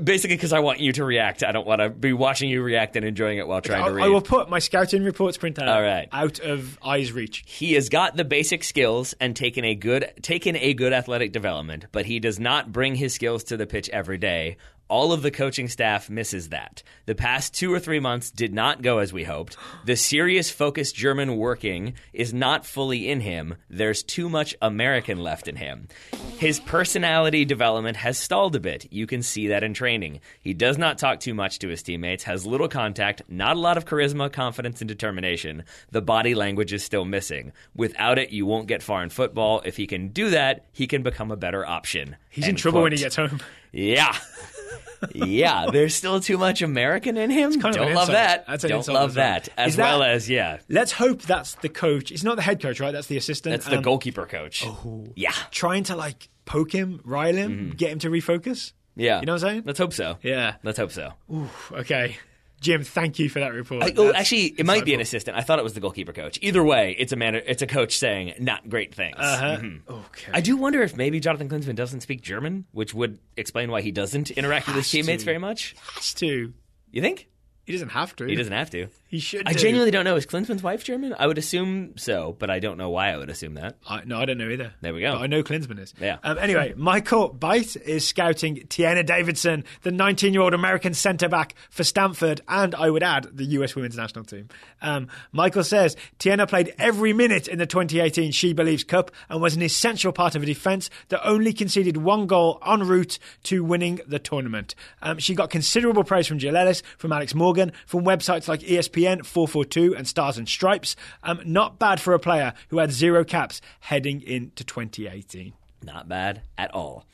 B: Basically because I want you to react. I don't want to be watching you react and enjoying it while trying to read.
A: I will put my scouting reports printout
B: out
A: of eye's reach.
B: He has got the basic skills and taken a good athletic development, but he does not bring his skills to the pitch every day. All of the coaching staff misses that. The past 2 or 3 months did not go as we hoped. The serious, focused German working is not fully in him. There's too much American left in him. His personality development has stalled a bit. You can see that in training. He does not talk too much to his teammates, has little contact, not a lot of charisma, confidence, and determination. The body language is still missing. Without it, you won't get far in football. If he can do that, he can become a better option.
A: He's in trouble when he gets home.
B: Yeah. Yeah, there's still too much American in him. Don't love that. Don't love that. As well as,
A: Let's hope that's the coach. It's not the head coach, right? That's the assistant.
B: That's the goalkeeper coach.
A: Oh.
B: Yeah.
A: Trying to, poke him, rile him, get him to refocus.
B: Yeah.
A: You know what I'm saying?
B: Let's hope so.
A: Yeah.
B: Let's hope so.
A: Ooh, okay. Jim, thank you for that report.
B: Actually, it might be an assistant. I thought it was the goalkeeper coach. Either way, it's a coach saying not great things.
A: Okay.
B: I do wonder if maybe Jonathan Klinsmann doesn't speak German, which would explain why he doesn't interact with his teammates very much.
A: Has to.
B: You think?
A: He doesn't have to.
B: He doesn't have to.
A: He should.
B: I genuinely don't know. Is Klinsmann's wife German? I would assume so, but I don't know why I would assume that.
A: No, I don't know either.
B: There we go.
A: But I know Klinsmann is.
B: Yeah.
A: Anyway, Michael Bite is scouting Tiana Davidson, the 19-year-old American centre-back for Stanford, and I would add, the US women's national team. Michael says, Tiana played every minute in the 2018 She Believes Cup and was an essential part of a defence that only conceded 1 goal en route to winning the tournament. She got considerable praise from Jill Ellis, from Alex Morgan, from websites like ESPN, 442 and Stars and Stripes. Not bad for a player who had 0 caps heading into 2018.
B: Not bad at all.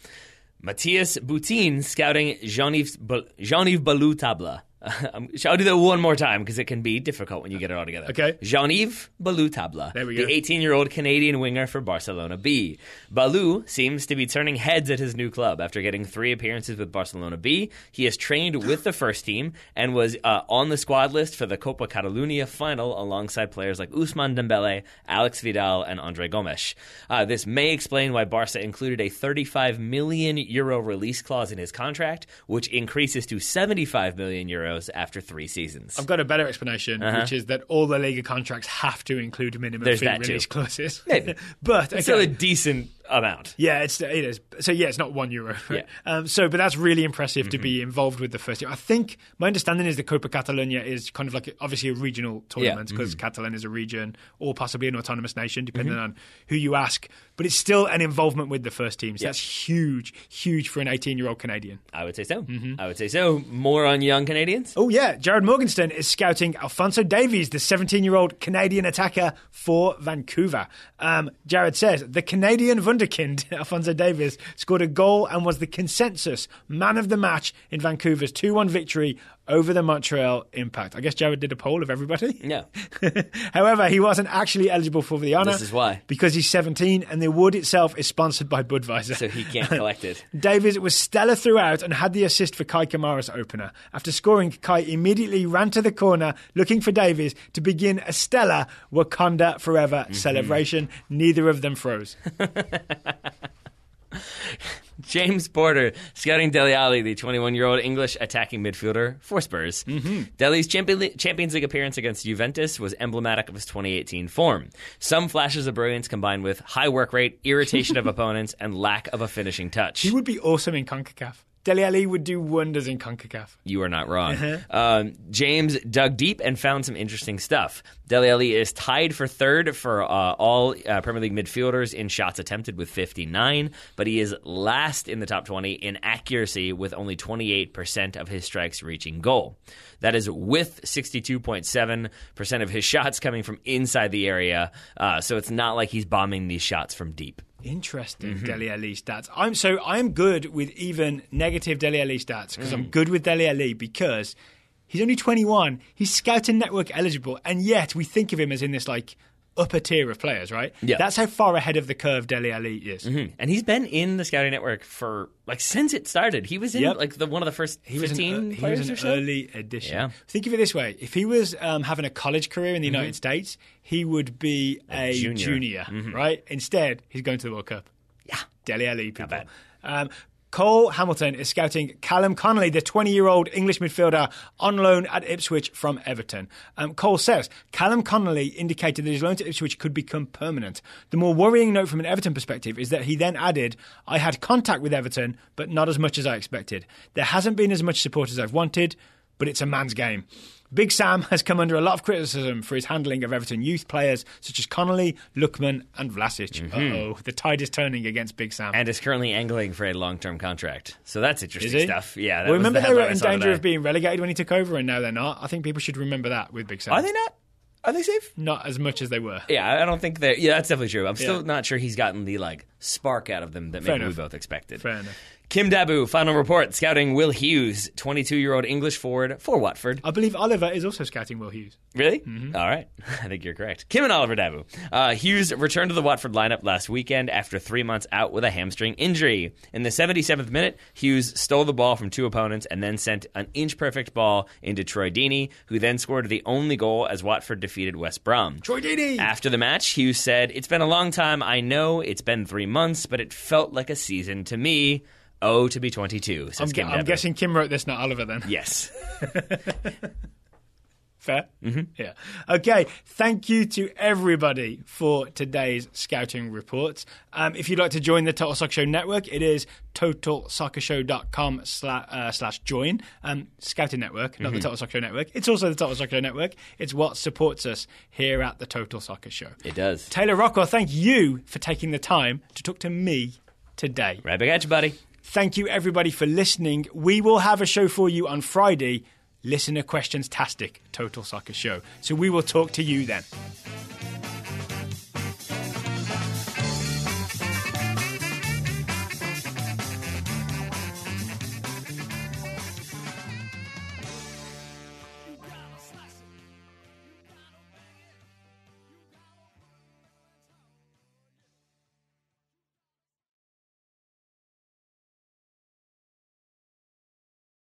B: Matthias Boutin scouting Jean-Yves Balou-Tabla, I'll do that one more time because it can be difficult when you get it all together.
A: Okay.
B: Jean-Yves Balou-Tabla,
A: There we go.
B: the 18-year-old Canadian winger for Barcelona B. Balou seems to be turning heads at his new club after getting 3 appearances with Barcelona B. He has trained with the first team and was on the squad list for the Copa Catalunya final alongside players like Ousmane Dembele, Alex Vidal, and Andre Gomes. This may explain why Barca included a €35 million release clause in his contract, which increases to €75 million after 3 seasons.
A: I've got a better explanation, which is that all the Liga contracts have to include minimum fee release clauses.
B: Maybe.
A: But
B: it's still a decent amount.
A: Yeah, it is. So yeah, it's not €1. Right?
B: Yeah.
A: But that's really impressive to be involved with the first team. I think my understanding is the Copa Catalunya is kind of like obviously a regional tournament because Catalan is a region or possibly an autonomous nation, depending on who you ask. But it's still an involvement with the first team. So that's huge for an 18-year-old Canadian.
B: I would say so. I would say so. More on young Canadians?
A: Oh yeah, Jared Morgenstern is scouting Alphonso Davies, the 17-year-old Canadian attacker for Vancouver. Jared says the Canadian wunderkind Alphonso Davies scored a goal and was the consensus man of the match in Vancouver's 2-1 victory over the Montreal Impact. I guess Jared did a poll of everybody.
B: Yeah.
A: However, he wasn't actually eligible for the honour.
B: This is why.
A: Because he's 17 and the award itself is sponsored by Budweiser.
B: So he can't collect it.
A: Davies was stellar throughout and had the assist for Kai Kamara's opener. After scoring, Kai immediately ran to the corner looking for Davies to begin a stellar Wakanda Forever celebration. Neither of them froze.
B: James Porter scouting Dele Alli, the 21-year-old English attacking midfielder for Spurs. Dele's Champions League appearance against Juventus was emblematic of his 2018 form. Some flashes of brilliance combined with high work rate, irritation of opponents, and lack of a finishing touch.
A: He would be awesome in Concacaf. Dele Alli would do wonders in Concacaf.
B: You are not wrong. James dug deep and found some interesting stuff. Dele Alli is tied for third for all Premier League midfielders in shots attempted with 59, but he is last in the top 20 in accuracy with only 28% of his strikes reaching goal. That is with 62.7% of his shots coming from inside the area, so it's not like he's bombing these shots from deep.
A: Interesting Dele Alli stats. I'm good with even negative Dele Alli stats because I'm good with Dele Alli because he's only 21. He's Scouting Network eligible, and yet we think of him as in this like upper tier of players, right?
B: Yeah.
A: That's how far ahead of the curve Dele Alli is.
B: And he's been in the Scouting Network for like since it started. He was in like one of the first 15 players
A: He was
B: or
A: an
B: so?
A: early addition.
B: Yeah.
A: Think of it this way. If he was having a college career in the United States, he would be a junior right? Instead, he's going to the World Cup.
B: Yeah.
A: Dele Alli, people.
B: Not bad.
A: Cole Hamilton is scouting Callum Connolly, the 20-year-old English midfielder on loan at Ipswich from Everton. Cole says Callum Connolly indicated that his loan to Ipswich could become permanent. The more worrying note from an Everton perspective is that he then added, I had contact with Everton, but not as much as I expected. There hasn't been as much support as I've wanted, but it's a man's game. Big Sam has come under a lot of criticism for his handling of Everton youth players such as Connolly, Lookman and Vlasic. Uh-oh, the tide is turning against Big Sam.
B: And is currently angling for a long-term contract. So that's interesting stuff. Yeah.
A: Well, remember they were in danger of being relegated when he took over and now they're not? I think people should remember that with Big Sam.
B: Are they not? Are they safe?
A: Not as much as they were.
B: Yeah, I don't think that. Yeah, that's definitely true. I'm still not sure he's gotten the spark out of them that maybe we both expected.
A: Fair enough.
B: Kim Dabu, final report, scouting Will Hughes, 22-year-old English forward for Watford.
A: I believe Oliver is also scouting Will Hughes.
B: Really? All right. I think you're correct. Kim and Oliver Dabu. Hughes returned to the Watford lineup last weekend after 3 months out with a hamstring injury. In the 77th minute, Hughes stole the ball from 2 opponents and then sent an inch-perfect ball into Troy Deeney, who then scored the only goal as Watford defeated West Brom.
A: Troy Deeney!
B: After the match, Hughes said, "It's been a long time, I know. It's been 3 months, but it felt like a season to me. Oh, to be 22, says Kim Dabu."
A: I'm guessing Kim wrote this, not Oliver, then.
B: Yes.
A: Fair? Yeah. Okay, thank you to everybody for today's scouting reports. If you'd like to join the Total Soccer Show network, it is totalsoccershow.com/join. Scouting network, not the Total Soccer Show network. It's also the Total Soccer Show network. It's what supports us here at the Total Soccer Show.
B: It does.
A: Taylor Rockwell, thank you for taking the time to talk to me today.
B: Right back at you, buddy.
A: Thank you, everybody, for listening. We will have a show for you on Friday. Listener Questions-tastic Total Soccer Show. So we will talk to you then.